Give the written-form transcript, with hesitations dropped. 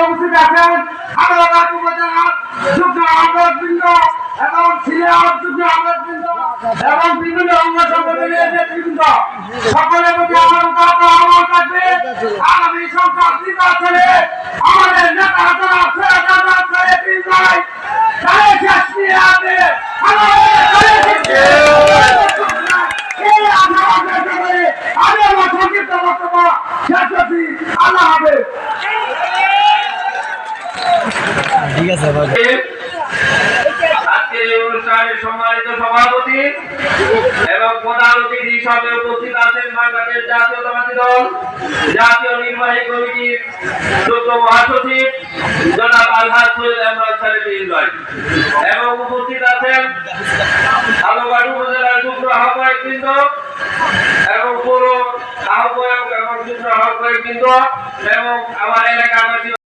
উপস্থিত আছেন আদালত উপজেলার যুগ্ম আহ্বায়কবৃন্দ এবং সিনিয়র যুগ্ম আহ্বায়কবৃন্দ এবং বিভিন্ন অঙ্গ সংগঠনের নেতৃবৃন্দ, সকলের প্রতি আমার আহ্বান থাকবে আগামী সংসদ নির্বাচনে আমাদের নেতা আল্লাহ হবে। ঠিক আছে আজকের এই অনুষ্ঠানের সম্মানিত সভাপতি এবং প্রধান অতিথি হিসাবে উপস্থিত আছেন বাংলাদেশ জাতীয়তাবাদী দল জাতীয় নির্বাহী কমিটির যুগ্ম মহাসচিব জনাব আলহাজ সৈয়দ ইমরান সালেহীন ভাই এবং উপস্থিত আছেন আলোঘাট উপজেলার যুগ্ম আহ্বায়কবৃন্দ এবং পৌর আহ্বায়ক এবং যুগ্ম আহ্বায়কবৃন্দ এবং আমার এলাকার